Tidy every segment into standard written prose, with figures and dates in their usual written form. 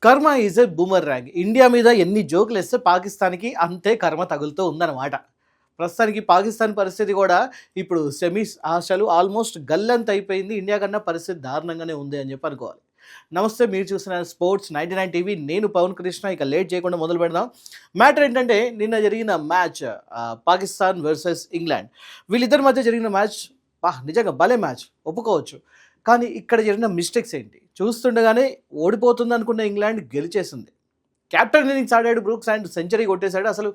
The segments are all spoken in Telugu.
కర్మ ఈజ్ ఎ బూమర్రాంగ్. ఇండియా మీద ఎన్ని జోకులు వేస్తే పాకిస్తాన్కి అంతే కర్మ తగులుతూ ఉందన్నమాట. ప్రస్తుతానికి పాకిస్తాన్ పరిస్థితి కూడా ఇప్పుడు సెమీస్ అసలు ఆల్మోస్ట్ గల్లంత అయిపోయింది. ఇండియా కన్నా పరిస్థితి దారుణంగానే ఉంది అని చెప్పి అనుకోవాలి. నమస్తే, మీరు చూసిన స్పోర్ట్స్ 99 టీవీ. నేను పవన్ కృష్ణ. ఇక లేట్ చేయకుండా మొదలు పెడదాం. మ్యాటర్ ఏంటంటే, నిన్న జరిగిన మ్యాచ్ పాకిస్తాన్ వర్సెస్ ఇంగ్లాండ్. వీళ్ళిద్దరి మధ్య జరిగిన మ్యాచ్ నిజంగా భలే మ్యాచ్, ఒప్పుకోవచ్చు. కానీ ఇక్కడ జరిగిన మిస్టేక్స్ ఏంటి? చూస్తుండగానే ఓడిపోతుంది అనుకున్న ఇంగ్లాండ్ గెలిచేసింది. క్యాప్టెన్ ఇన్నింగ్స్ ఆడాడు బ్రూక్స్ అండ్ సెంచరీ కొట్టేశాడు. అసలు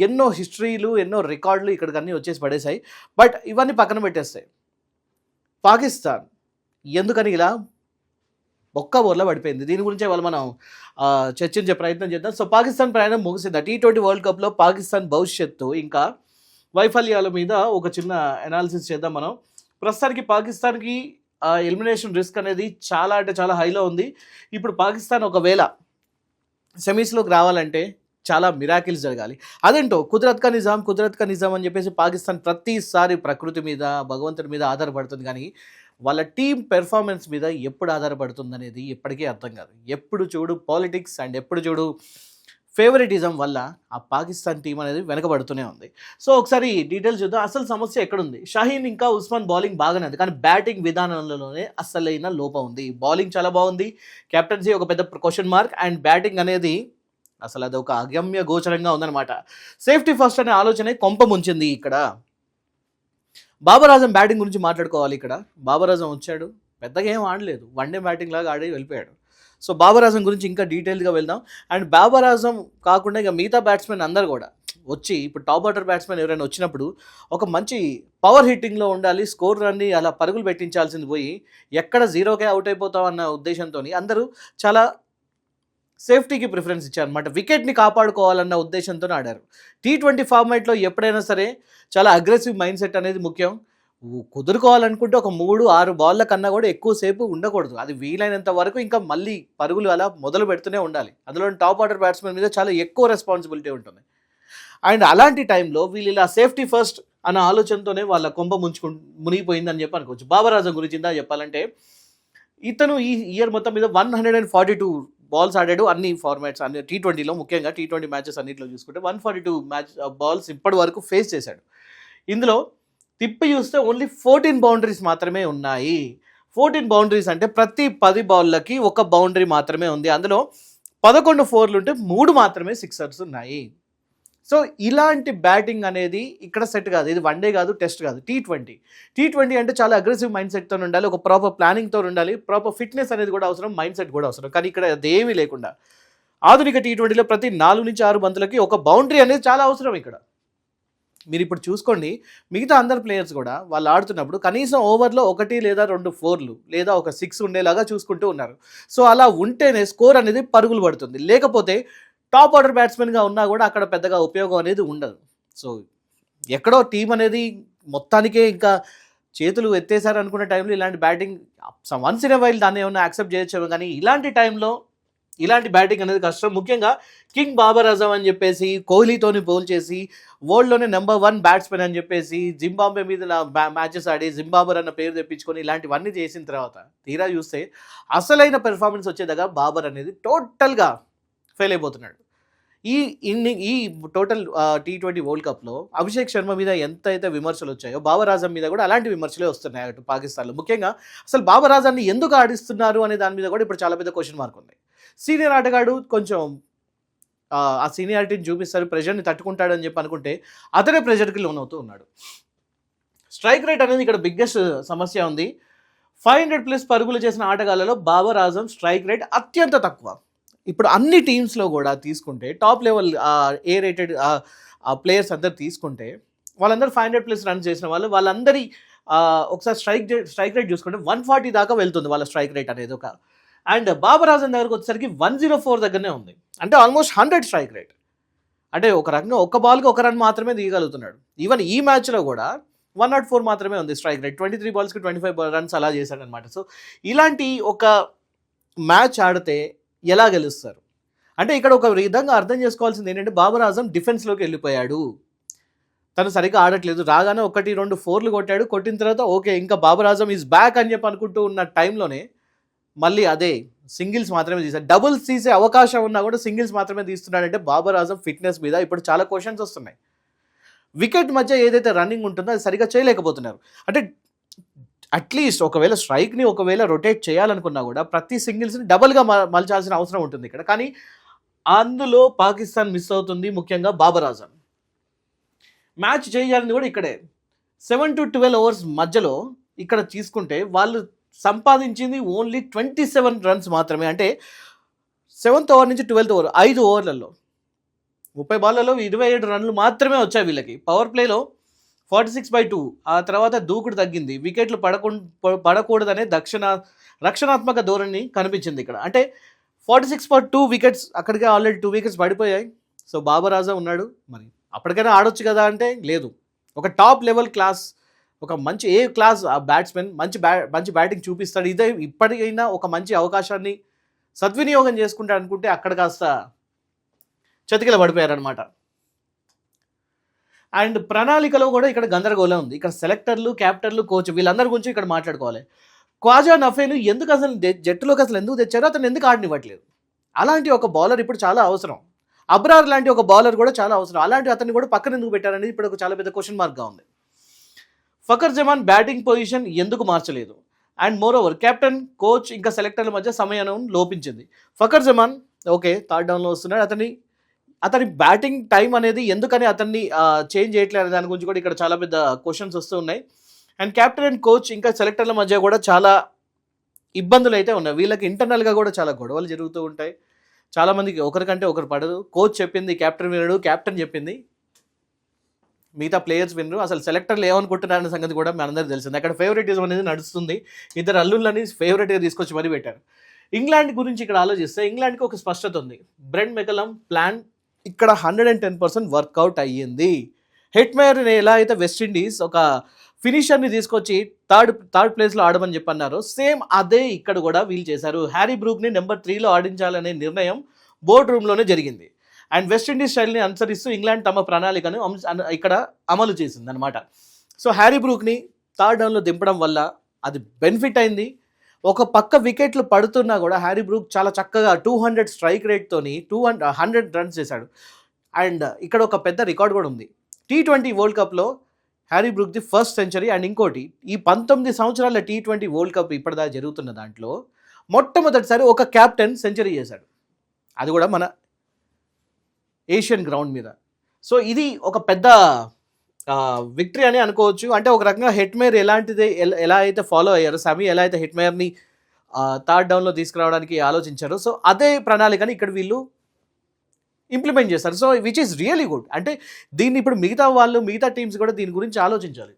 ఎన్నో హిస్టరీలు, ఎన్నో రికార్డులు ఇక్కడికి అన్నీ వచ్చేసి పడేశాయి. బట్ ఇవన్నీ పక్కన పెట్టేస్తాయి. పాకిస్తాన్ ఎందుకని ఇలా ఒక్క ఓవర్లో పడిపోయింది? దీని గురించే వాళ్ళు మనం చర్చించే ప్రయత్నం చేద్దాం. సో పాకిస్తాన్ ప్రయాణం ముగిసింది. T20 వరల్డ్ కప్లో పాకిస్తాన్ భవిష్యత్తు ఇంకా వైఫల్యాల మీద ఒక చిన్న అనాలిసిస్ చేద్దాం మనం. ప్రస్తుతానికి పాకిస్తాన్కి ఎలిమినేషన్ రిస్క్ అనేది చాలా అంటే చాలా హైలో ఉంది. ఇప్పుడు పాకిస్తాన్ ఒకవేళ సెమీస్లోకి రావాలంటే చాలా మిరాకిల్స్ జరగాలి. అదేంటో కుదరత్ కా నిజాం అని చెప్పేసి పాకిస్తాన్ ప్రతిసారి ప్రకృతి మీద, భగవంతుడి మీద ఆధారపడుతుంది. కానీ వాళ్ళ టీం పెర్ఫార్మెన్స్ మీద ఎప్పుడు ఆధారపడుతుంది అనేది ఎప్పటికీ అర్థం కాదు. ఎప్పుడు చూడు పాలిటిక్స్ అండ్ ఎప్పుడు చూడు ఫేవరెటిజం వల్ల ఆ పాకిస్తాన్ టీం అనేది వెనకబడుతూనే ఉంది. సో ఒకసారి డీటెయిల్స్ చూద్దాం. అసలు సమస్య ఎక్కడుంది? షాహీన్ ఇంకా ఉస్మాన్ బౌలింగ్ బాగానే ఉంది, కానీ బ్యాటింగ్ విధానంలోనే అసలైన లోపం ఉంది. బౌలింగ్ చాలా బాగుంది, కెప్టెన్సీ ఒక పెద్ద క్వశ్చన్ మార్క్, అండ్ బ్యాటింగ్ అనేది అసలు అది ఒక అగమ్య గోచరంగా ఉందన్నమాట. సేఫ్టీ ఫస్ట్ అనే ఆలోచనే కొంప ముంచింది ఇక్కడ. బాబర్ ఆజం బ్యాటింగ్ గురించి మాట్లాడుకోవాలి. ఇక్కడ బాబర్ ఆజం వచ్చాడు, పెద్దగా ఏం ఆడలేదు, వన్డే బ్యాటింగ్ లాగా ఆడి వెళ్ళిపోయాడు. సో బాబర్ ఆజం గురించి ఇంకా డీటెయిల్గా వెళ్దాం. అండ్ బాబర్ ఆజం కాకుండా ఇక మిగతా బ్యాట్స్మెన్ అందరు కూడా వచ్చి, ఇప్పుడు టాప్ ఆర్డర్ బ్యాట్స్మెన్ ఎవరైనా వచ్చినప్పుడు ఒక మంచి పవర్ హిట్టింగ్లో ఉండాలి, స్కోర్ రన్ని అలా పరుగులు పెట్టించాల్సింది పోయి ఎక్కడ జీరోకే అవుట్ అయిపోతాం అన్న ఉద్దేశంతో అందరూ చాలా సేఫ్టీకి ప్రిఫరెన్స్ ఇచ్చారనమాట. వికెట్ని కాపాడుకోవాలన్న ఉద్దేశంతో ఆడారు. T20 ఫార్మాట్లో ఎప్పుడైనా సరే చాలా అగ్రెసివ్ మైండ్ సెట్ అనేది ముఖ్యం. కుదురుకోవాలనుకుంటే ఒక 3-6 బాల్ల కన్నా కూడా ఎక్కువసేపు ఉండకూడదు. అది వీలైనంత వరకు ఇంకా మళ్ళీ పరుగులు అలా మొదలు పెడుతూనే ఉండాలి. అందులో టాప్ ఆర్డర్ బ్యాట్స్మెన్ మీద చాలా ఎక్కువ రెస్పాన్సిబిలిటీ ఉంటుంది. అండ్ అలాంటి టైంలో వీళ్ళు ఇలా సేఫ్టీ ఫస్ట్ అన్న ఆలోచనతోనే వాళ్ళ కొంప మునిగిపోయిందని చెప్పి అనుకోవచ్చు. బాబర్ ఆజం గురించి ఇందా చెప్పాలంటే, ఇతను ఈ ఇయర్ మొత్తం మీద 142 బాల్స్ ఆడాడు. అన్ని ఫార్మాట్స్, అన్ని T20లో, ముఖ్యంగా T20 మ్యాచెస్ అన్నింటిలో చూసుకుంటే 142 బాల్స్ ఇప్పటి వరకు ఫేస్ చేశాడు. ఇందులో తిప్పి చూస్తే ఓన్లీ 14 బౌండరీస్ మాత్రమే ఉన్నాయి. 14 బౌండరీస్ అంటే ప్రతి 10 బాల్లకి ఒక బౌండరీ మాత్రమే ఉంది. అందులో 11 ఫోర్లు ఉంటే 3 మాత్రమే సిక్సర్స్ ఉన్నాయి. సో ఇలాంటి బ్యాటింగ్ అనేది ఇక్కడ సెట్ కాదు. ఇది వన్డే కాదు, టెస్ట్ కాదు, T20 అంటే చాలా అగ్రెసివ్ మైండ్ సెట్తో ఉండాలి, ఒక ప్రాపర్ ప్లానింగ్తో ఉండాలి, ప్రాపర్ ఫిట్నెస్ అనేది కూడా అవసరం, మైండ్ సెట్ కూడా అవసరం. కానీ ఇక్కడ అదేమీ లేకుండా ఆధునిక T20లో ప్రతి 4 నుంచి 6 బంతులకి ఒక బౌండరీ అనేది చాలా అవసరం. ఇక్కడ మీరు ఇప్పుడు చూసుకోండి, మిగతా అందరు ప్లేయర్స్ కూడా వాళ్ళు ఆడుతున్నప్పుడు కనీసం ఓవర్లో 1 లేదా 2 ఫోర్లు లేదా ఒక 6 ఉండేలాగా చూసుకుంటూ ఉన్నారు. సో అలా ఉంటేనే స్కోర్ అనేది పరుగులు పడుతుంది. లేకపోతే టాప్ ఆర్డర్ బ్యాట్స్మెన్గా ఉన్నా కూడా అక్కడ పెద్దగా ఉపయోగం అనేది ఉండదు. సో ఎక్కడో టీం అనేది మొత్తానికే ఇంకా చేతులు ఎత్తేసారు అనుకున్న టైంలో ఇలాంటి batting once in a while దాన్ని ఏమన్నా యాక్సెప్ట్ చేయొచ్చేమో, కానీ ఇలాంటి టైంలో ఇలాంటి బ్యాటింగ్ అనేది కష్టం. ముఖ్యంగా కింగ్ బాబర్ ఆజం అని చెప్పేసి కోహ్లీతోని పోల్ చేసి వరల్డ్లోనే నెంబర్ 1 బ్యాట్స్మెన్ అని చెప్పేసి జింబాబ్వే మీద మ్యాచెస్ ఆడి జింబాబర్ అన్న పేరు తెప్పించుకొని ఇలాంటివన్నీ చేసిన తర్వాత తీరా చూస్తే అసలైన పెర్ఫార్మెన్స్ వచ్చేదాకా బాబర్ అనేది టోటల్గా ఫెయిల్ అయిపోతున్నాడు. ఈ టోటల్ T20 వరల్డ్ కప్లో అభిషేక్ శర్మ మీద ఎంత అయితే విమర్శలు వచ్చాయో బాబర్ ఆజం మీద కూడా అలాంటి విమర్శలే వస్తున్నాయి అటు పాకిస్తాన్లో. ముఖ్యంగా అసలు బాబర్ ఆజాన్ని ఎందుకు ఆడిస్తున్నారు అనే దాని మీద కూడా ఇప్పుడు చాలా పెద్ద క్వశ్చన్ మార్క్ ఉంది. సీనియర్ ఆటగాడు, కొంచెం ఆ సీనియారిటీని చూపిస్తారు, ప్రెషర్ని తట్టుకుంటాడని చెప్పి అనుకుంటే అతనే ప్రెషర్కి లోన్ అవుతూ ఉన్నాడు. స్ట్రైక్ రేట్ అనేది ఇక్కడ బిగ్గెస్ట్ సమస్య ఉంది. 500+ పరుగులు చేసిన ఆటగాళ్లలో బాబర్ ఆజం స్ట్రైక్ రేట్ అత్యంత తక్కువ. ఇప్పుడు అన్ని టీమ్స్లో కూడా తీసుకుంటే top level A rated players అందరు తీసుకుంటే వాళ్ళందరూ 500+ రన్స్ చేసిన వాళ్ళందరి ఒకసారి స్ట్రైక్ రేట్ చూసుకుంటే 140 దాకా వెళ్తుంది వాళ్ళ స్ట్రైక్ రేట్ అనేది ఒక. అండ్ బాబర్ ఆజం దగ్గరకు వచ్చేసరికి 104 దగ్గరనే ఉంది. అంటే ఆల్మోస్ట్ 100 స్ట్రైక్ రేట్. అంటే ఒక రకంగా ఒక బాల్కి 1 రన్ మాత్రమే దిగలుగుతున్నాడు. ఈవెన్ ఈ మ్యాచ్లో కూడా 104 మాత్రమే ఉంది స్ట్రైక్ రేట్. 23 బాల్స్కి 25 రన్స్ అలా చేశాడనమాట. సో ఇలాంటి ఒక మ్యాచ్ ఆడితే ఎలా గెలుస్తారు అంటే ఇక్కడ ఒక విధంగా అర్థం చేసుకోవాల్సింది ఏంటంటే, బాబర్ ఆజం డిఫెన్స్లోకి వెళ్ళిపోయాడు, తను సరిగ్గా ఆడట్లేదు. రాగానే 1-2 ఫోర్లు కొట్టాడు, కొట్టిన తర్వాత ఓకే ఇంకా బాబర్ ఆజం ఈజ్ బ్యాక్ అని చెప్పి అనుకుంటూ ఉన్న టైంలోనే మళ్ళీ అదే సింగిల్స్ మాత్రమే తీశాడు. డబుల్స్ తీసే అవకాశం ఉన్నా కూడా సింగిల్స్ మాత్రమే తీస్తున్నాడంటే బాబర్ ఆజం ఫిట్నెస్ మీద ఇప్పుడు చాలా క్వశ్చన్స్ వస్తున్నాయి. వికెట్ మధ్య ఏదైతే రన్నింగ్ ఉంటుందో అది సరిగా చేయలేకపోతున్నారు. అంటే అట్లీస్ట్ ఒకవేళ స్ట్రైక్ని ఒకవేళ రొటేట్ చేయాలనుకున్నా కూడా ప్రతి సింగిల్స్ని డబల్గా మలచాల్సిన అవసరం ఉంటుంది ఇక్కడ. కానీ అందులో పాకిస్తాన్ మిస్ అవుతుంది, ముఖ్యంగా బాబర్ ఆజం. మ్యాచ్ చేయాలని కూడా ఇక్కడే 7 to 12 ఓవర్స్ మధ్యలో ఇక్కడ తీసుకుంటే వాళ్ళు సంపాదించింది ఓన్లీ 27 రన్స్ మాత్రమే. అంటే 7th ఓవర్ నుంచి 12th ఓవర్ 5 ఓవర్లలో 30 బాల్లలో 27 రన్లు మాత్రమే వచ్చాయి వీళ్ళకి. పవర్ ప్లేలో 46/2. ఆ తర్వాత దూకుడు తగ్గింది, వికెట్లు పడకూడదనే రక్షణాత్మక ధోరణి కనిపించింది ఇక్కడ. అంటే 46/2 వికెట్స్, అక్కడికే ఆల్రెడీ 2 వికెట్స్ పడిపోయాయి. సో బాబర్ ఆజం ఉన్నాడు, మరి అప్పటికైనా ఆడొచ్చు కదా అంటే లేదు. ఒక టాప్ లెవెల్ క్లాస్, ఒక మంచి ఏ క్లాస్ బ్యాట్స్మెన్, మంచి బ్యాటింగ్ చూపిస్తాడు. ఇదే ఇప్పటికైనా ఒక మంచి అవకాశాన్ని సద్వినియోగం చేసుకుంటాడు అనుకుంటే అక్కడ కాస్త చతికిల పడిపోయారనమాట. అండ్ ప్రణాళికలో కూడా ఇక్కడ గందరగోళం ఉంది. ఇక్కడ సెలెక్టర్లు, క్యాప్టర్లు, కోచ్ వీళ్ళందరి గురించి ఇక్కడ మాట్లాడుకోవాలి. ఖ్వాజా నఫేను ఎందుకు అసలు జట్టులోకి అసలు ఎందుకు తెచ్చారో, అతను ఎందుకు ఆడనివ్వట్లేదు? అలాంటి ఒక బౌలర్ ఇప్పుడు చాలా అవసరం. అబ్రార్ లాంటి ఒక బౌలర్ కూడా చాలా అవసరం. అలాంటి అతన్ని కూడా పక్కన ఎందుకు పెట్టారనేది ఇప్పుడు ఒక చాలా పెద్ద క్వశ్చన్ మార్క్గా ఉంది. ఫకర్ జమాన్ బ్యాటింగ్ పొజిషన్ ఎందుకు మార్చలేదు? And more over captain, coach ఇంకా సెలెక్టర్ల మధ్య సమయం లోపించింది. ఫకర్ జమాన్ ఓకే 3rd డౌన్లో వస్తున్నాడు, అతని బ్యాటింగ్ టైం అనేది ఎందుకని అతన్ని చేంజ్ చేయట్లేదు అనే దాని గురించి కూడా ఇక్కడ చాలా పెద్ద క్వశ్చన్స్ వస్తూ ఉన్నాయి. అండ్ కెప్టెన్ అండ్ కోచ్ ఇంకా సెలెక్టర్ల మధ్య కూడా చాలా ఇబ్బందులు అయితే ఉన్నాయి. వీళ్ళకి ఇంటర్నల్గా కూడా చాలా గొడవలు జరుగుతూ ఉంటాయి. చాలామందికి ఒకరికంటే ఒకరు పడదు. కోచ్ చెప్పింది కెప్టెన్ వినడు, కెప్టెన్ చెప్పింది మిగతా ప్లేయర్స్ వినరు. అసలు సెలెక్టర్లు ఏమనుకుంటున్నారన్న సంగతి కూడా మనందరికీ తెలిసింది. అక్కడ ఫేవరెటిజం అనేది నడుస్తుంది. ఇద్దరు అల్లుళ్ళని ఫేవరెట్గా తీసుకొచ్చి మరీ పెట్టారు. ఇంగ్లాండ్ గురించి ఇక్కడ ఆలోచిస్తే ఇంగ్లాండ్కి ఒక స్పష్టత ఉంది. బ్రెంట్ మెకలం ప్లాన్ ఇక్కడ 110% వర్కౌట్ అయ్యింది. హెట్మేయర్ని ఎలా అయితే వెస్టిండీస్ ఒక ఫినిషర్ని తీసుకొచ్చి థర్డ్ ప్లేస్లో ఆడమని చెప్పన్నారు, సేమ్ అదే ఇక్కడ కూడా వీళ్ళు చేశారు. హ్యారీ బ్రూక్ని నెంబర్ 3లో ఆడించాలనే నిర్ణయం బోర్డ్ రూమ్లోనే జరిగింది. అండ్ వెస్టిండీస్ స్టైల్ని అనుసరిస్తూ ఇంగ్లాండ్ తమ ప్రణాళికను ఇక్కడ అమలు చేసింది అనమాట. సో హ్యారీ బ్రూక్ని 3rd డౌన్లో దింపడం వల్ల అది బెనిఫిట్ అయింది. ఒక పక్క వికెట్లు పడుతున్నా కూడా హ్యారీ బ్రూక్ చాలా చక్కగా 200 స్ట్రైక్ రేట్తోని 100 రన్స్ చేశాడు. అండ్ ఇక్కడ ఒక పెద్ద రికార్డ్ కూడా ఉంది. T20 వరల్డ్ కప్లో హ్యారీ బ్రూక్ది ఫస్ట్ సెంచరీ. అండ్ ఇంకోటి, ఈ 19 సంవత్సరాల T20 వరల్డ్ కప్ ఇప్పటిదాకా జరుగుతున్న దాంట్లో మొట్టమొదటిసారి ఒక క్యాప్టెన్ సెంచరీ చేశాడు, అది కూడా మన ఏషియన్ గ్రౌండ్ మీద. సో ఇది ఒక పెద్ద విక్టరీ అని అనుకోవచ్చు. అంటే ఒక రకంగా హెట్మేయర్ ఎలా అయితే ఫాలో అయ్యారో, సమీ ఎలా అయితే హెట్మేయర్ని 3rd డౌన్లో తీసుకురావడానికి ఆలోచించారో, సో అదే ప్రణాళికని ఇక్కడ వీళ్ళు ఇంప్లిమెంట్ చేస్తారు. So which is really good. అంటే దీన్ని ఇప్పుడు మిగతా టీమ్స్ కూడా దీని గురించి ఆలోచించాలి.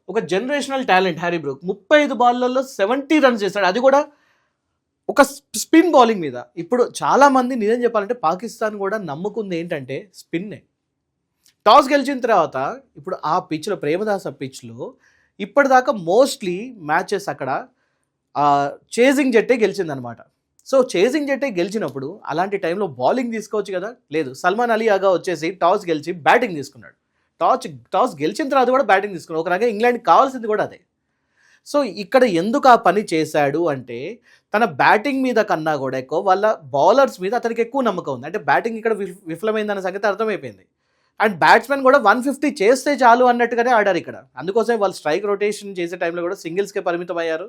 ఒక generational talent Harry Brook 35 బాల్లలో 70 runs చేశాడు, అది కూడా ఒక స్పిన్ బౌలింగ్ మీద. ఇప్పుడు చాలామంది నిజం చెప్పాలంటే పాకిస్తాన్ కూడా నమ్ముకుంది ఏంటంటే స్పిన్నే. టాస్ గెలిచిన తర్వాత ఇప్పుడు ఆ పిచ్లో, ప్రేమదాస పిచ్లో ఇప్పటిదాకా మోస్ట్లీ మ్యాచెస్ అక్కడ చేజింగ్ జట్టే గెలిచిందనమాట. సో చేజింగ్ జట్టే గెలిచినప్పుడు అలాంటి టైంలో బౌలింగ్ తీసుకోవచ్చు కదా, లేదు. సల్మాన్ అలీ ఆగా వచ్చేసి టాస్ గెలిచి బ్యాటింగ్ తీసుకున్నాడు. టాస్ గెలిచిన తర్వాత కూడా బ్యాటింగ్ తీసుకున్నాడు. ఒక రకంగా ఇంగ్లాండ్కి కావాల్సింది కూడా అదే. సో ఇక్కడ ఎందుకు ఆ పని చేశాడు అంటే తన బ్యాటింగ్ మీద కన్నా కూడా ఎక్కువ వాళ్ళ బౌలర్స్ మీద అతనికి ఎక్కువ నమ్మకం ఉంది. అంటే బ్యాటింగ్ ఇక్కడ విఫలమైందన్న సంగతి అర్థమైపోయింది. అండ్ బ్యాట్స్మెన్ కూడా 150 చేస్తే చాలు అన్నట్టుగానే ఆడారు ఇక్కడ. అందుకోసమే వాళ్ళు స్ట్రైక్ రొటేషన్ చేసే టైంలో కూడా సింగిల్స్కే పరిమితం అయ్యారు.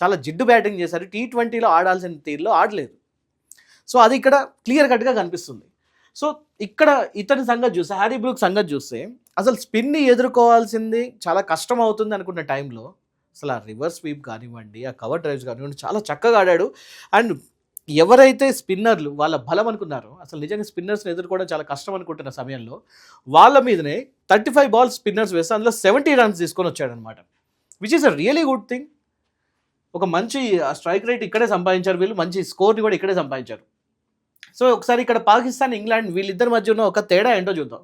చాలా జిడ్డు బ్యాటింగ్ చేశారు. T20లో ఆడాల్సిన తీరులో ఆడలేదు. సో అది ఇక్కడ క్లియర్ కట్గా కనిపిస్తుంది. సో ఇక్కడ ఇతని సంగతి చూస్తే, హ్యారీ బ్రూక్ సంగతి చూస్తే అసలు స్పిన్ని ఎదుర్కోవాల్సింది చాలా కష్టం అవుతుంది అనుకున్న టైంలో అసలు ఆ రివర్స్ స్వీప్ కానివ్వండి, ఆ కవర్ డ్రైవ్స్ కానివ్వండి, చాలా చక్కగా ఆడాడు. అండ్ ఎవరైతే స్పిన్నర్లు వాళ్ళ బలం అనుకున్నారో, అసలు నిజంగా స్పిన్నర్స్ని ఎదుర్కోవడం చాలా కష్టం అనుకుంటున్న సమయంలో వాళ్ళ మీదనే 35 బాల్స్ స్పిన్నర్స్ వేస్తే అందులో 70 రన్స్ తీసుకొని వచ్చాడనమాట. Which is a really good thing. ఒక మంచి స్ట్రైక్ రేట్ ఇక్కడే సంపాదించారు వీళ్ళు, మంచి స్కోర్ని కూడా ఇక్కడే సంపాదించారు. సో ఒకసారి ఇక్కడ పాకిస్తాన్, ఇంగ్లాండ్ వీళ్ళిద్దరి మధ్య ఉన్న ఒక తేడా ఏంటో చూద్దాం.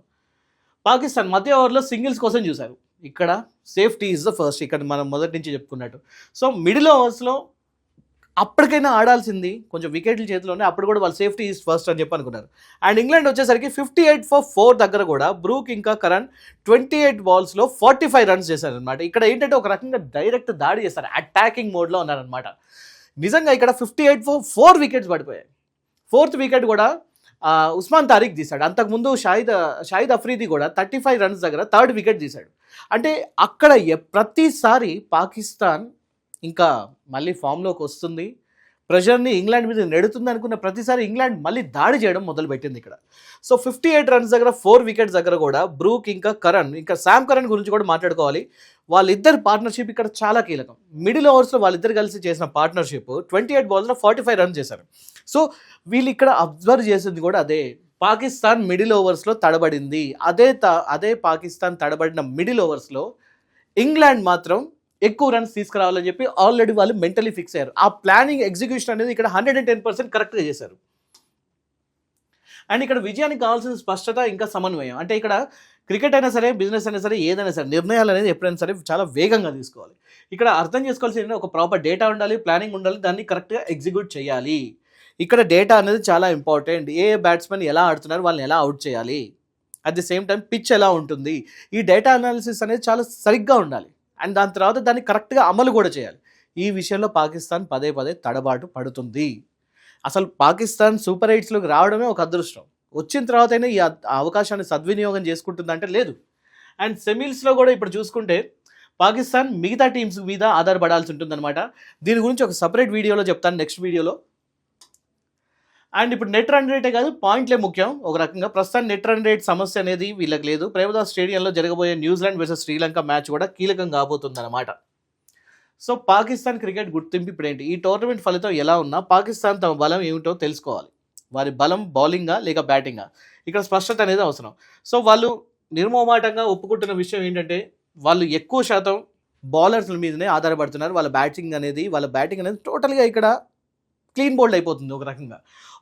పాకిస్తాన్ మధ్య ఓవర్లో సింగిల్స్ కోసం చూశారు. ఇక్కడ సేఫ్టీ ఈజ్ ద ఫస్ట్, ఇక్కడ మనం మొదటి నుంచి చెప్పుకున్నట్టు. సో మిడిల్ ఓవర్స్లో అప్పటికైనా ఆడాల్సింది కొంచెం వికెట్ల చేతిలోనే, అప్పుడు కూడా వాళ్ళు సేఫ్టీ ఈజ్ ఫస్ట్ అని చెప్పి అనుకున్నారు. అండ్ ఇంగ్లాండ్ వచ్చేసరికి 58 for 4 దగ్గర కూడా బ్రూక్ ఇంకా కరణ్ 28 బాల్స్లో 45 రన్స్ చేశారనమాట. ఇక్కడ ఏంటంటే ఒక రకంగా డైరెక్ట్ దాడి చేస్తారు, అటాకింగ్ మోడ్లో ఉన్నారనమాట. నిజంగా ఇక్కడ 58 4 వికెట్స్ పడిపోయాయి. 4th వికెట్ కూడా ఉస్మాన్ తారిక్ తీశాడు. అంతకుముందు షాహిద్ అఫ్రీది కూడా 35 రన్స్ దగ్గర 3rd వికెట్ తీశాడు. అంటే అక్కడ ప్రతిసారి పాకిస్తాన్ ఇంకా మళ్ళీ ఫామ్లోకి వస్తుంది, ప్రెషర్ని ఇంగ్లాండ్ మీద నెడుతుంది అనుకున్న ప్రతిసారి ఇంగ్లాండ్ మళ్ళీ దాడి చేయడం మొదలుపెట్టింది ఇక్కడ. సో 58 రన్స్ దగ్గర 4 వికెట్స్ దగ్గర కూడా బ్రూక్ ఇంకా కరణ్, ఇంకా శామ్ కరణ్ గురించి కూడా మాట్లాడుకోవాలి. వాళ్ళిద్దరు పార్ట్నర్షిప్ ఇక్కడ చాలా కీలకం. మిడిల్ ఓవర్స్లో వాళ్ళిద్దరు కలిసి చేసిన పార్ట్నర్షిప్ 28 బాల్స్లో 45 రన్స్ చేశారు. సో వీళ్ళు ఇక్కడ అబ్జర్వ్ చేసింది కూడా అదే, పాకిస్తాన్ మిడిల్ ఓవర్స్లో తడబడింది. అదే పాకిస్తాన్ తడబడిన మిడిల్ ఓవర్స్లో ఇంగ్లాండ్ మాత్రం ఎక్కువ రన్స్ తీసుకురావాలని చెప్పి ఆల్రెడీ వాళ్ళు మెంటలీ ఫిక్స్ అయ్యారు. ఆ ప్లానింగ్ ఎగ్జిక్యూషన్ అనేది ఇక్కడ 110% కరెక్ట్గా చేశారు. అండ్ ఇక్కడ విజయానికి కావాల్సిన స్పష్టత ఇంకా సమన్వయం. అంటే ఇక్కడ క్రికెట్ అయినా సరే, బిజినెస్ అయినా సరే, ఏదైనా సరే నిర్ణయాలు అనేది ఎప్పుడైనా సరే చాలా వేగంగా తీసుకోవాలి. ఇక్కడ అర్థం చేసుకోవాల్సింది ఒక ప్రాపర్ డేటా ఉండాలి, ప్లానింగ్ ఉండాలి, దాన్ని కరెక్ట్గా ఎగ్జిక్యూట్ చేయాలి. ఇక్కడ డేటా అనేది చాలా ఇంపార్టెంట్. ఏ బ్యాట్స్మెన్ ఎలా ఆడుతున్నారు, వాళ్ళని ఎలా అవుట్ చేయాలి, at the same time pitch ఎలా ఉంటుంది, ఈ డేటా అనాలిసిస్ అనేది చాలా సరిగ్గా ఉండాలి. అండ్ దాని తర్వాత దాన్ని కరెక్ట్గా అమలు కూడా చేయాలి. ఈ విషయంలో పాకిస్తాన్ పదే తడబాటు పడుతుంది. అసలు పాకిస్తాన్ సూపర్ 8లోకి రావడమే ఒక అదృష్టం. వచ్చిన తర్వాత అయినా ఈ అవకాశాన్ని సద్వినియోగం చేసుకుంటుందంటే లేదు. అండ్ సెమీస్లో కూడా ఇప్పుడు చూసుకుంటే పాకిస్తాన్ మిగతా టీమ్స్ మీద ఆధారపడాల్సి ఉంటుందన్నమాట. దీని గురించి ఒక సపరేట్ వీడియోలో చెప్తాను, నెక్స్ట్ వీడియోలో. అండ్ ఇప్పుడు నెట్ రన్ రేటే కాదు, పాయింట్లే ముఖ్యం ఒక రకంగా. ప్రస్తుతం నెట్ రన్ రేట్ సమస్య అనేది వీళ్ళకి లేదు. ప్రేమదాస్ స్టేడియంలో జరగబోయే న్యూజిలాండ్ వర్సెస్ శ్రీలంక మ్యాచ్ కూడా కీలకం కాబోతుందన్నమాట. సో పాకిస్తాన్ క్రికెట్ గుర్తింపు ఇప్పుడు ఏంటి, ఈ టోర్నమెంట్ ఫలితం ఎలా ఉన్నా పాకిస్తాన్ తమ బలం ఏమిటో తెలుసుకోవాలి. వారి బలం బౌలింగా లేక బ్యాటింగా, ఇక్కడ స్పష్టత అనేది అవసరం. సో వాళ్ళు నిర్మోమాటంగా ఒప్పుకుంటున్న విషయం ఏంటంటే వాళ్ళు ఎక్కువ శాతం బౌలర్స్ మీదనే ఆధారపడుతున్నారు. వాళ్ళ బ్యాటింగ్ అనేది టోటల్గా ఇక్కడ క్లీన్ బౌల్డ్ అయిపోతుంది ఒక రకంగా.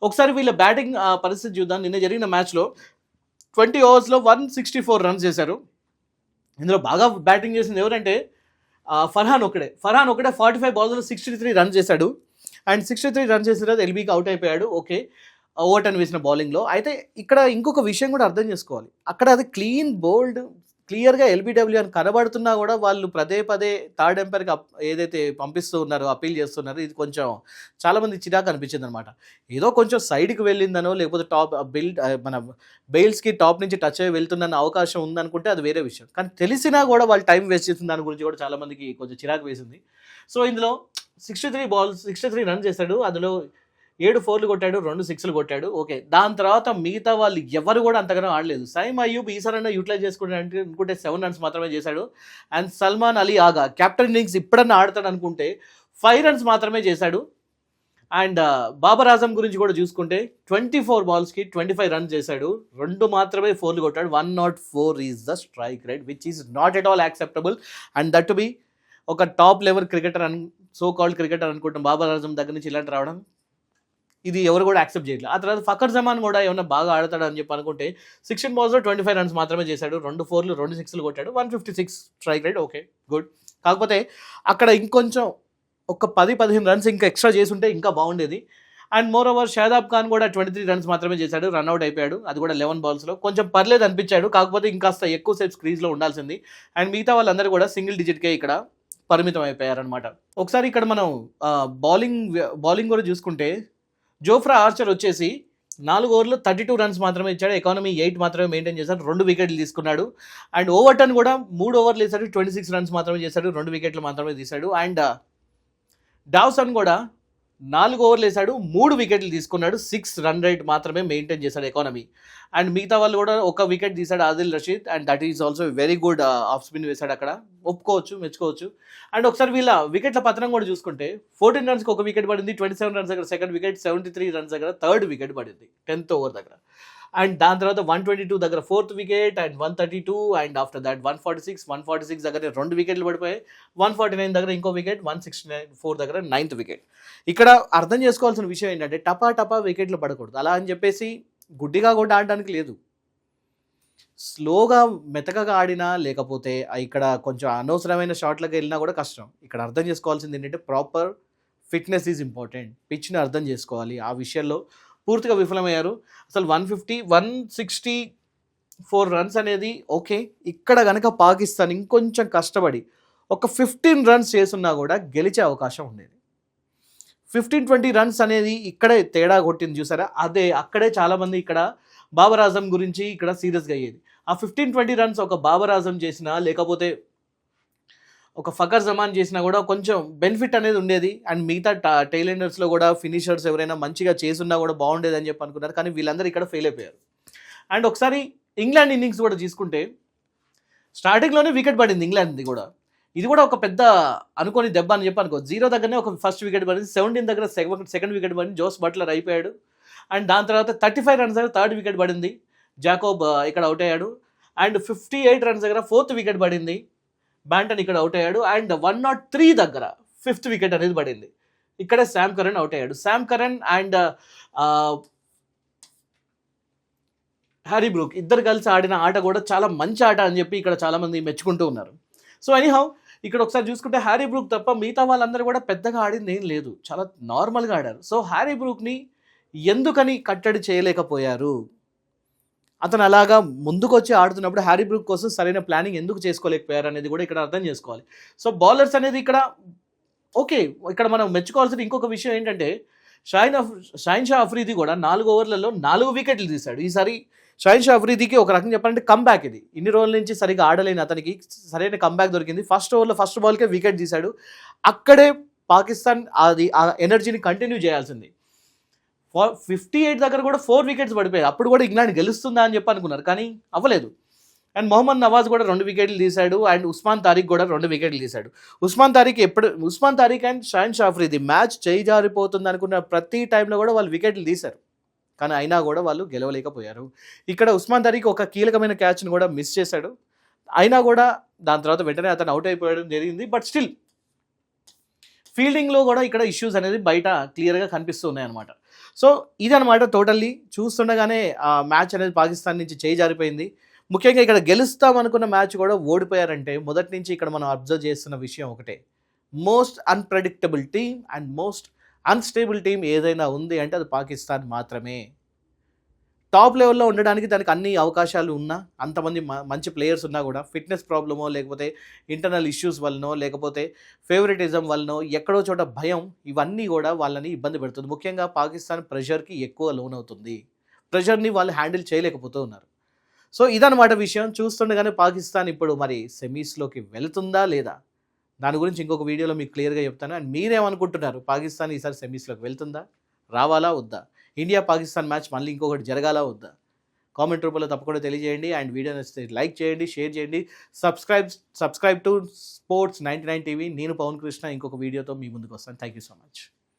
ఒకసారి వీళ్ళ బ్యాటింగ్ పరిస్థితి చూద్దాం. నిన్న జరిగిన మ్యాచ్లో 20 ఓవర్స్లో 164 రన్స్ చేశారు. ఇందులో బాగా బ్యాటింగ్ చేసింది ఎవరంటే ఫర్హాన్ ఒకడే 45 బాల్స్లో 63 రన్స్ చేశాడు. అండ్ 63 రన్స్ చేసిన తర్వాత ఎల్బీకి అవుట్ అయిపోయాడు. ఓకే, ఓవర్ టర్న్ వేసిన బౌలింగ్లో. అయితే ఇక్కడ ఇంకొక విషయం కూడా అర్థం చేసుకోవాలి. అక్కడ అది క్లీన్ బౌల్డ్ క్లియర్గా ఎల్బీడబ్ల్యూ అని కనబడుతున్నా కూడా వాళ్ళు పదే థర్డ్ ఎంపైర్కి ఏదైతే పంపిస్తూ ఉన్నారో, అప్పీల్ చేస్తున్నారో, ఇది కొంచెం చాలామంది చిరాకు అనిపించింది అనమాట. ఏదో కొంచెం సైడ్కి వెళ్ళిందనో లేకపోతే మన బెయిల్స్కి టాప్ నుంచి టచ్ అయ్యి వెళ్తుందన్న అవకాశం ఉందనుకుంటే అది వేరే విషయం. కానీ తెలిసినా కూడా వాళ్ళు టైం వేస్ట్ చేసిన దాని గురించి కూడా చాలామందికి కొంచెం చిరాకు వేసింది. సో ఇందులో 63 రన్స్ చేశాడు. అందులో 7 4లు కొట్టాడు, 2 6లు కొట్టాడు. ఓకే, దాని తర్వాత మిగతా వాళ్ళు ఎవరు కూడా అంతగానో ఆడలేదు. సైమ్ అయ్యూబ్ ఈసారైనా యూటిలైజ్ చేసుకుంటే అనుకుంటే 7 రన్స్ మాత్రమే చేశాడు. And Salman Ali Agha captain innings ఇప్పుడన్నా ఆడతాడు అనుకుంటే 5 రన్స్ మాత్రమే చేశాడు. అండ్ బాబర్ ఆజం గురించి కూడా చూసుకుంటే 24 బాల్స్కి 25 రన్స్ చేశాడు, 2 మాత్రమే 4లు కొట్టాడు. 104 is the strike rate which is not at all acceptable. And that to be ఒక top level cricketer so called cricketer అనుకుంటాం బాబర్ ఆజం దగ్గర నుంచి ఇలాంటి రావడం, ఇది ఎవరు కూడా యాక్సెప్ట్ చేయట్లేదు. ఆ తర్వాత ఫకర్ జమాన్ కూడా ఏమన్నా బాగా ఆడతాడు అని చెప్పి అనుకుంటే 16 బాల్స్లో 25 రన్స్ మాత్రమే చేశాడు, 2 4లు 2 6లు కొట్టాడు, 156 స్ట్రైక్ రేట్. Okay, good. కాకపోతే అక్కడ ఇంకొంచెం ఒక 10-15 రన్స్ ఇంకా ఎక్స్ట్రా చేసుంటే ఇంకా బాగుండేది. And more over Shadab Khan కూడా 23 రన్స్ మాత్రమే చేశాడు, రన్అట్ అయిపోయాడు. అది కూడా 11 బాల్స్లో కొంచెం పర్లేదు అనిపించాడు. కాకపోతే ఇంకాస్త ఎక్కువసేపు క్రీజ్లో ఉండాల్సింది. అండ్ మిగతా వాళ్ళందరూ కూడా సింగిల్ డిజిట్కే ఇక్కడ పరిమితం అయిపోయారనమాట. ఒకసారి ఇక్కడ మనం బౌలింగ్ కూడా చూసుకుంటే జోఫ్రా ఆర్చర్ వచ్చేసి 4 ఓవర్లు 32 రన్స్ మాత్రమే ఇచ్చాడు. ఎకానమీ 8 మాత్రమే మెయింటైన్ చేశాడు, 2 వికెట్లు తీసుకున్నాడు. అండ్ ఓవర్టన్ కూడా 3 ఓవర్లు వేశాడు, 26 రన్స్ మాత్రమే చేశాడు, 2 వికెట్లు మాత్రమే తీశాడు. అండ్ డావ్సన్ కూడా 4 ఓవర్లు వేశాడు, 3 వికెట్లు తీసుకున్నాడు, 6 రన్ రేట్ మాత్రమే మెయింటైన్ చేశాడు ఎకానమీ. అండ్ మిగతా వాళ్ళు కూడా 1 వికెట్ తీశాడు Adil Rashid. And that is also very good off spin వేశాడు, అక్కడ ఒప్పుకోవచ్చు, మెచ్చుకోవచ్చు. అండ్ ఒకసారి వీళ్ళ వికెట్ల పత్రం కూడా చూసుకుంటే 14 రన్స్కి 1 వికెట్ పడింది, 27 రన్స్ దగ్గర 2nd వికెట్, 73 రన్స్ దగ్గర 3rd వికెట్ పడింది 10th ఓవర్ దగ్గర. అండ్ దాని తర్వాత 122 దగ్గర 4th wicket, and 132, and after that 146 దగ్గర 2 వికెట్లు పడిపోయాయి, 149 దగ్గర ఇంకో వికెట్, 164 దగ్గర 9th వికెట్. ఇక్కడ అర్థం చేసుకోవాల్సిన విషయం ఏంటంటే టపా వికెట్లు పడకూడదు. అలా అని చెప్పేసి గుడ్డిగా కూడా ఆడడానికి లేదు. స్లోగా మెతకగా ఆడినా లేకపోతే ఇక్కడ కొంచెం అనవసరమైన షాట్లకు వెళ్ళినా కూడా కష్టం. ఇక్కడ అర్థం చేసుకోవాల్సింది ఏంటంటే ప్రాపర్ ఫిట్నెస్ ఈజ్ ఇంపార్టెంట్. పిచ్ని అర్థం చేసుకోవాలి. ఆ విషయంలో పూర్తిగా విఫలమయ్యారు. అసలు 164 రన్స్ అనేది ఓకే. ఇక్కడ కనుక పాకిస్తాన్ ఇంకొంచెం కష్టపడి ఒక 15 రన్స్ చేసున్నా కూడా గెలిచే అవకాశం ఉండేది. 15-20 రన్స్ అనేది ఇక్కడే తేడా కొట్టింది చూసారా, అదే అక్కడే చాలామంది ఇక్కడ బాబర్ ఆజం గురించి ఇక్కడ సీరియస్గా అయ్యేది. ఆ 15-20 రన్స్ ఒక బాబర్ ఆజం చేసినా, లేకపోతే ఒక ఫకర్ జమాన్ చేసినా కూడా కొంచెం బెనిఫిట్ అనేది ఉండేది. అండ్ మిగతా టైలెండర్స్లో కూడా ఫినిషర్స్ ఎవరైనా మంచిగా చేసున్నా కూడా బాగుండేది అని చెప్పి అనుకున్నారు. కానీ వీళ్ళందరూ ఇక్కడ ఫెయిల్ అయిపోయారు. అండ్ ఒకసారి ఇంగ్లాండ్ ఇన్నింగ్స్ కూడా తీసుకుంటే స్టార్టింగ్లోనే వికెట్ పడింది ఇంగ్లాండ్ది కూడా. ఇది కూడా ఒక పెద్ద అనుకోని దెబ్బ అని చెప్పి అనుకో. 0 దగ్గరనే ఒక ఫస్ట్ వికెట్ పడింది, 17 దగ్గర సెకండ్ వికెట్ పడింది, జోస్ బట్లర్ అయిపోయాడు. అండ్ దాని తర్వాత 35 రన్స్ దగ్గర థర్డ్ వికెట్ పడింది, జాకోబ్ ఇక్కడ అవుట్ అయ్యాడు. అండ్ 58 రన్స్ దగ్గర ఫోర్త్ వికెట్ పడింది, బ్యాంటన్ ఇక్కడ అవుట్ అయ్యాడు. అండ్ 103 దగ్గర ఫిఫ్త్ వికెట్ అనేది పడింది, ఇక్కడే శామ్ కరన్ అవుట్ అయ్యాడు. Sam Curran and Harry Brook ఇద్దరు కలిసి ఆడిన ఆట కూడా చాలా మంచి ఆట అని చెప్పి ఇక్కడ చాలామంది మెచ్చుకుంటూ ఉన్నారు. సో ఎనీహౌ ఇక్కడ ఒకసారి చూసుకుంటే హ్యారీ బ్రూక్ తప్ప మిగతా వాళ్ళందరూ కూడా పెద్దగా ఆడింది ఏం లేదు, చాలా నార్మల్గా ఆడారు. సో హ్యారీ బ్రూక్ని ఎందుకని కట్టడి చేయలేకపోయారు? అతను అలాగా ముందుకొచ్చి ఆడుతున్నప్పుడు హ్యారీ బ్రూక్ కోసం సరైన ప్లానింగ్ ఎందుకు చేసుకోలేకపోయారు అనేది కూడా ఇక్కడ అర్థం చేసుకోవాలి. సో బౌలర్స్ అనేది ఇక్కడ ఓకే, ఇక్కడ మనం మెచ్చుకోవాల్సిన ఇంకొక విషయం ఏంటంటే షాహిన్ షా అఫ్రీది కూడా 4 ఓవర్లలో 4 వికెట్లు తీశాడు. ఈసారి షాహిన్ షా అఫ్రీదికి ఒక రకంగా చెప్పాలంటే కంబ్యాక్ ఇది. ఇన్ని రోజుల నుంచి సరిగా ఆడలేని అతనికి సరైన కంబ్యాక్ దొరికింది. ఫస్ట్ ఓవర్లో ఫస్ట్ బాల్కే వికెట్ తీశాడు. అక్కడే పాకిస్తాన్ అది ఆ ఎనర్జీని కంటిన్యూ చేయాల్సింది. 58 దగ్గర కూడా 4 వికెట్స్ పడిపోయాయి. అప్పుడు కూడా ఇంగ్లాండ్ గెలుస్తుందా అని చెప్పి అనుకున్నారు, కానీ అవ్వలేదు. అండ్ మొహమ్మద్ నవాజ్ కూడా 2 వికెట్లు తీశాడు. అండ్ ఉస్మాన్ తారిక్ కూడా 2 వికెట్లు తీశాడు. ఉస్మాన్ తారిక్ అండ్ షాహిన్ షా అఫ్రీది మ్యాచ్ చేయి జారిపోతుంది అనుకున్న ప్రతి టైంలో కూడా వాళ్ళు వికెట్లు తీశారు, కానీ అయినా కూడా వాళ్ళు గెలవలేకపోయారు. ఇక్కడ ఉస్మాన్ తారిక్ ఒక కీలకమైన క్యాచ్ను కూడా మిస్ చేశాడు, అయినా కూడా దాని తర్వాత వెంటనే అతను అవుట్ అయిపోవడం జరిగింది. బట్ స్టిల్ ఫీల్డింగ్లో కూడా ఇక్కడ ఇష్యూస్ అనేది బయట క్లియర్గా కనిపిస్తూ ఉన్నాయి అనమాట. సో ఇదనమాట టోటల్లీ చూస్తుండగానే ఆ మ్యాచ్ అనేది పాకిస్తాన్ నుంచి చేయి జారిపోయింది. ముఖ్యంగా ఇక్కడ గెలుస్తాం అనుకున్న మ్యాచ్ కూడా ఓడిపోయారంటే మొదటి నుంచి ఇక్కడ మనం అబ్జర్వ్ చేస్తున్న విషయం ఒకటే, most unpredictable team and most unstable team ఏదైనా ఉంది అంటే అది పాకిస్తాన్ మాత్రమే. టాప్ లెవెల్లో ఉండడానికి దానికి అన్ని అవకాశాలు ఉన్నా, అంతమంది మంచి ప్లేయర్స్ ఉన్నా కూడా ఫిట్నెస్ ప్రాబ్లమో, లేకపోతే ఇంటర్నల్ ఇష్యూస్ వల్లనో, లేకపోతే ఫేవరెటిజం వల్లనో, ఎక్కడో చోట భయం, ఇవన్నీ కూడా వాళ్ళని ఇబ్బంది పెడుతుంది. ముఖ్యంగా పాకిస్తాన్ ప్రెషర్కి ఎక్కువ లోన్ అవుతుంది. ప్రెషర్ని వాళ్ళు హ్యాండిల్ చేయలేకపోతూ ఉన్నారు. సో ఇదన్నమాట విషయం. చూస్తుండగానే పాకిస్తాన్ ఇప్పుడు మరి సెమీస్లోకి వెళుతుందా లేదా, దాని గురించి ఇంకొక వీడియోలో మీకు క్లియర్గా చెప్తాను. అండ్ మీరేమనుకుంటున్నారు, పాకిస్తాన్ ఈసారి సెమీస్లోకి వెళ్తుందా, రావాలా వద్దా, ఇండియా పాకిస్తాన్ మ్యాచ్ మళ్ళీ ఇంకొకటి జరగాలా వద్దా, కామెంట్ రూపంలో తప్పకుండా తెలియజేయండి. అండ్ వీడియో నచ్చితే లైక్ చేయండి, షేర్ చేయండి, సబ్స్క్రైబ్ టు స్పోర్ట్స్ 99 టీవీ. నేను పవన్ కృష్ణ ఇంకొక వీడియోతో మీ ముందుకు వస్తాను. Thank you so much.